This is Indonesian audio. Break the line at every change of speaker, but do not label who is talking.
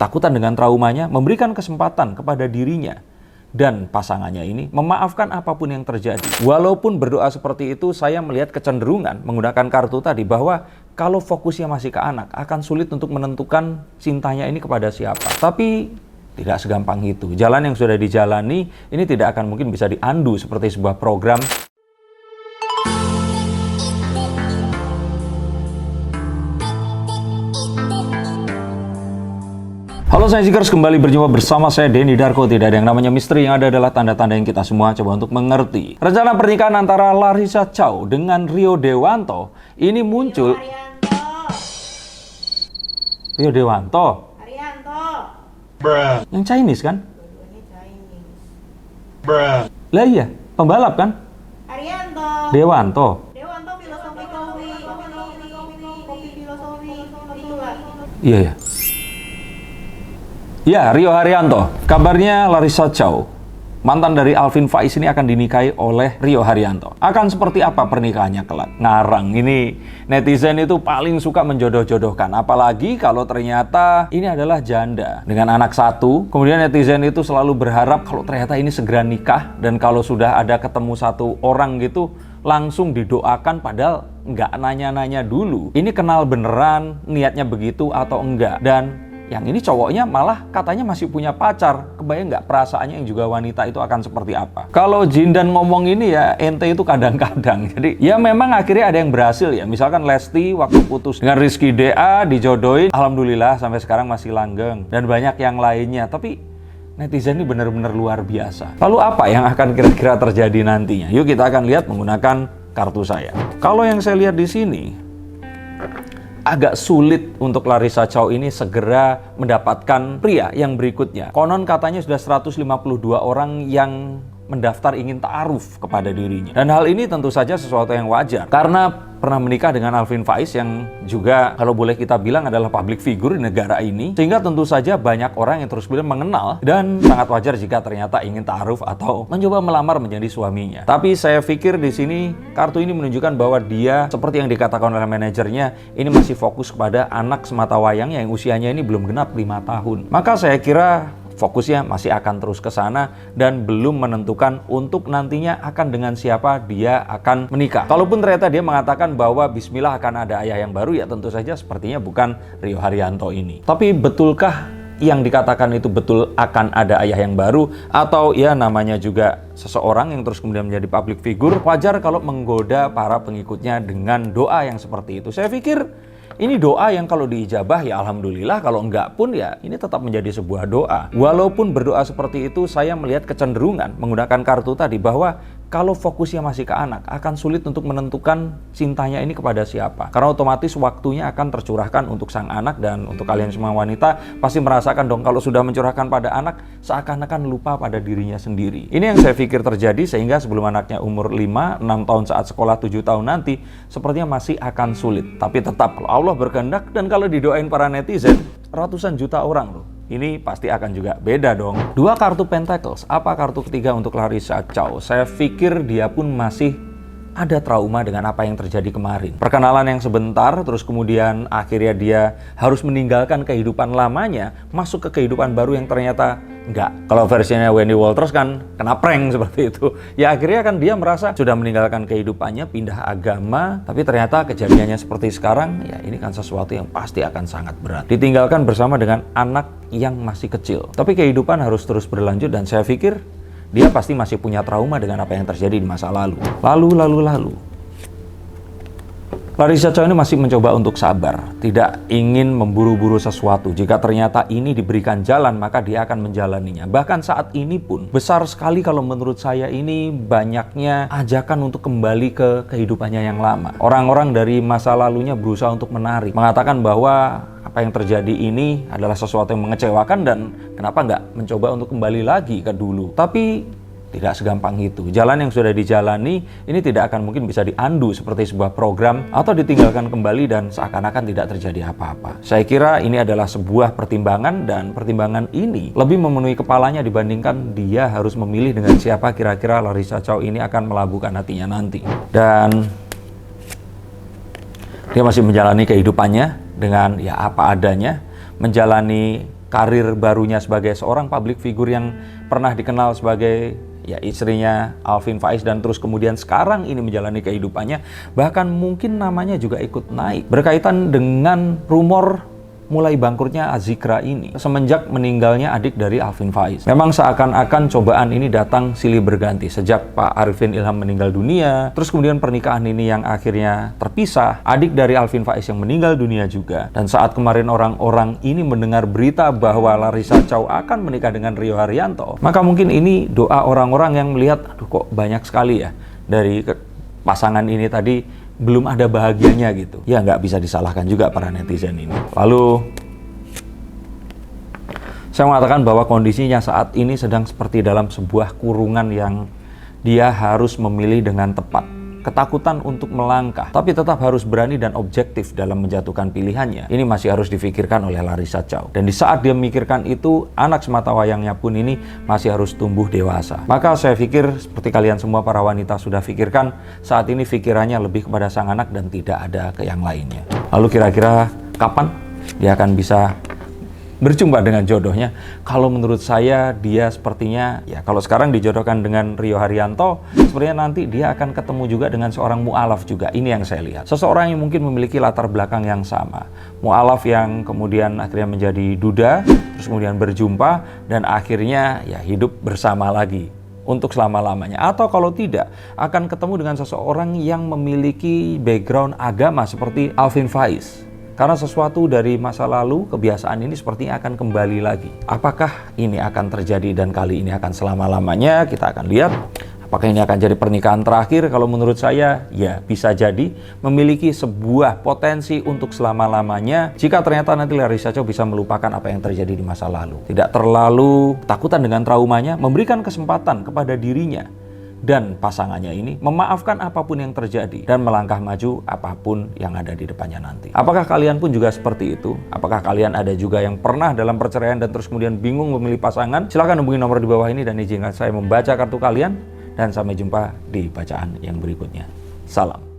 ketakutan dengan traumanya, memberikan kesempatan kepada dirinya dan pasangannya ini memaafkan apapun yang terjadi. Walaupun berdoa seperti itu, saya melihat kecenderungan menggunakan kartu tadi bahwa kalau fokusnya masih ke anak, akan sulit untuk menentukan cintanya ini kepada siapa. Tapi tidak segampang itu. Jalan yang sudah dijalani ini tidak akan mungkin bisa diundu seperti sebuah program. Halo saya Seekers, kembali berjumpa bersama saya Denny Darko. Tidak ada yang namanya misteri, yang ada adalah tanda-tanda yang kita semua coba untuk mengerti. Rencana pernikahan antara Larissa Chow dengan Rio Dewanto ini muncul. Rio Dewanto? Yang Chinese kan? Lah iya, pembalap kan? Dewanto. Iya ya. Ya, Rio Haryanto. Kabarnya Larissa Chow, mantan dari Alvin Faiz, ini akan dinikahi oleh Rio Haryanto. Akan seperti apa pernikahannya kelak? Ngarang, ini netizen itu paling suka menjodoh-jodohkan. Apalagi kalau ternyata ini adalah janda dengan anak satu. Kemudian netizen itu selalu berharap kalau ternyata ini segera nikah. Dan kalau sudah ada ketemu satu orang gitu, langsung didoakan padahal nggak nanya-nanya dulu. Ini kenal beneran, niatnya begitu atau enggak. Dan yang ini cowoknya malah katanya masih punya pacar. Kebayang nggak perasaannya yang juga wanita itu akan seperti apa? Kalau Jin dan ngomong ini ya ente itu kadang-kadang. Jadi ya memang akhirnya ada yang berhasil ya. Misalkan Lesti waktu putus dengan Rizky DA dijodohin. Alhamdulillah sampai sekarang masih langgeng. Dan banyak yang lainnya. Tapi netizen ini benar-benar luar biasa. Lalu apa yang akan kira-kira terjadi nantinya? Yuk kita akan lihat menggunakan kartu saya. Kalau yang saya lihat di sini, agak sulit untuk Larissa Chow ini segera mendapatkan pria yang berikutnya. Konon katanya sudah 152 orang yang mendaftar ingin ta'aruf kepada dirinya. Dan hal ini tentu saja sesuatu yang wajar. Karena pernah menikah dengan Alvin Faiz yang juga kalau boleh kita bilang adalah public figure di negara ini. Sehingga tentu saja banyak orang yang terus bilang mengenal dan sangat wajar jika ternyata ingin ta'aruf atau mencoba melamar menjadi suaminya. Tapi saya pikir di sini kartu ini menunjukkan bahwa dia seperti yang dikatakan oleh manajernya, ini masih fokus kepada anak sematawayang yang usianya ini belum genap 5 tahun. Maka saya kira fokusnya masih akan terus ke sana dan belum menentukan untuk nantinya akan dengan siapa dia akan menikah. Kalaupun ternyata dia mengatakan bahwa bismillah akan ada ayah yang baru, ya tentu saja sepertinya bukan Rio Haryanto ini. Tapi betulkah yang dikatakan itu betul akan ada ayah yang baru? Atau ya namanya juga seseorang yang terus kemudian menjadi public figure, wajar kalau menggoda para pengikutnya dengan doa yang seperti itu. Saya pikir ini doa yang kalau diijabah ya alhamdulillah, kalau enggak pun ya ini tetap menjadi sebuah doa. Walaupun berdoa seperti itu, saya melihat kecenderungan menggunakan kartu tadi bahwa kalau fokusnya masih ke anak, akan sulit untuk menentukan cintanya ini kepada siapa. Karena otomatis waktunya akan tercurahkan untuk sang anak, dan untuk kalian semua wanita pasti merasakan dong kalau sudah mencurahkan pada anak, seakan-akan lupa pada dirinya sendiri. Ini yang saya pikir terjadi sehingga sebelum anaknya umur 5, 6 tahun saat sekolah 7 tahun nanti, sepertinya masih akan sulit. Tapi tetap kalau Allah berkehendak dan kalau didoain para netizen, ratusan juta orang loh. Ini pasti akan juga beda dong. Dua kartu Pentacles. Apa kartu ketiga untuk Larissa Chow? Saya pikir dia pun masih ada trauma dengan apa yang terjadi kemarin. Perkenalan yang sebentar, terus kemudian akhirnya dia harus meninggalkan kehidupan lamanya, masuk ke kehidupan baru yang ternyata enggak. Kalau versinya Wendy Walters kan kena prank seperti itu. Ya akhirnya kan dia merasa sudah meninggalkan kehidupannya, pindah agama, tapi ternyata kejadiannya seperti sekarang, ya ini kan sesuatu yang pasti akan sangat berat. Ditinggalkan bersama dengan anak yang masih kecil. Tapi kehidupan harus terus berlanjut dan saya pikir dia pasti masih punya trauma dengan apa yang terjadi di masa lalu. Lalu. Larissa Chow ini masih mencoba untuk sabar, tidak ingin memburu-buru sesuatu. Jika ternyata ini diberikan jalan, maka dia akan menjalaninya. Bahkan saat ini pun, besar sekali kalau menurut saya ini banyaknya ajakan untuk kembali ke kehidupannya yang lama. Orang-orang dari masa lalunya berusaha untuk menarik, mengatakan bahwa apa yang terjadi ini adalah sesuatu yang mengecewakan dan kenapa nggak mencoba untuk kembali lagi ke dulu. Tapi tidak segampang itu. Jalan yang sudah dijalani ini tidak akan mungkin bisa diundu seperti sebuah program atau ditinggalkan kembali dan seakan-akan tidak terjadi apa-apa. Saya kira ini adalah sebuah pertimbangan dan pertimbangan ini lebih memenuhi kepalanya dibandingkan dia harus memilih dengan siapa kira-kira Larissa Chow ini akan melabuhkan hatinya nanti. Dan dia masih menjalani kehidupannya dengan ya apa adanya, menjalani karir barunya sebagai seorang public figure yang pernah dikenal sebagai ya istrinya Alvin Faiz dan terus kemudian sekarang ini menjalani kehidupannya, bahkan mungkin namanya juga ikut naik berkaitan dengan rumor mulai bangkrutnya Azikra ini semenjak meninggalnya adik dari Alvin Faiz. Memang seakan-akan cobaan ini datang silih berganti sejak Pak Arifin Ilham meninggal dunia, terus kemudian pernikahan ini yang akhirnya terpisah, adik dari Alvin Faiz yang meninggal dunia juga, dan saat kemarin orang-orang ini mendengar berita bahwa Larissa Chow akan menikah dengan Rio Haryanto, maka mungkin ini doa orang-orang yang melihat, aduh kok banyak sekali ya dari pasangan ini tadi belum ada bahagianya gitu. Ya nggak bisa disalahkan juga para netizen ini. Lalu saya mengatakan bahwa kondisinya saat ini sedang seperti dalam sebuah kurungan yang dia harus memilih dengan tepat. Ketakutan untuk melangkah, tapi tetap harus berani dan objektif dalam menjatuhkan pilihannya. Ini masih harus difikirkan oleh Larissa Chow. Dan di saat dia memikirkan itu, anak sematawayangnya pun ini masih harus tumbuh dewasa. Maka saya pikir seperti kalian semua para wanita sudah pikirkan, saat ini pikirannya lebih kepada sang anak dan tidak ada ke yang lainnya. Lalu kira-kira kapan dia akan bisa berjumpa dengan jodohnya? Kalau menurut saya dia sepertinya ya kalau sekarang dijodohkan dengan Rio Haryanto, sepertinya nanti dia akan ketemu juga dengan seorang mu'alaf juga. Ini yang saya lihat. Seseorang yang mungkin memiliki latar belakang yang sama. Mu'alaf yang kemudian akhirnya menjadi duda, terus kemudian berjumpa dan akhirnya ya hidup bersama lagi untuk selama-lamanya. Atau kalau tidak, akan ketemu dengan seseorang yang memiliki background agama seperti Alvin Faiz. Karena sesuatu dari masa lalu, kebiasaan ini sepertinya akan kembali lagi. Apakah ini akan terjadi dan kali ini akan selama-lamanya? Kita akan lihat. Apakah ini akan jadi pernikahan terakhir? Kalau menurut saya, ya bisa jadi memiliki sebuah potensi untuk selama-lamanya. Jika ternyata nanti Larissa Chow bisa melupakan apa yang terjadi di masa lalu. Tidak terlalu takutan dengan traumanya, memberikan kesempatan kepada dirinya dan pasangannya ini memaafkan apapun yang terjadi dan melangkah maju apapun yang ada di depannya nanti. Apakah kalian pun juga seperti itu? Apakah kalian ada juga yang pernah dalam perceraian dan terus kemudian bingung memilih pasangan? Silahkan hubungi nomor di bawah ini dan izinkan saya membaca kartu kalian, dan sampai jumpa di bacaan yang berikutnya. Salam.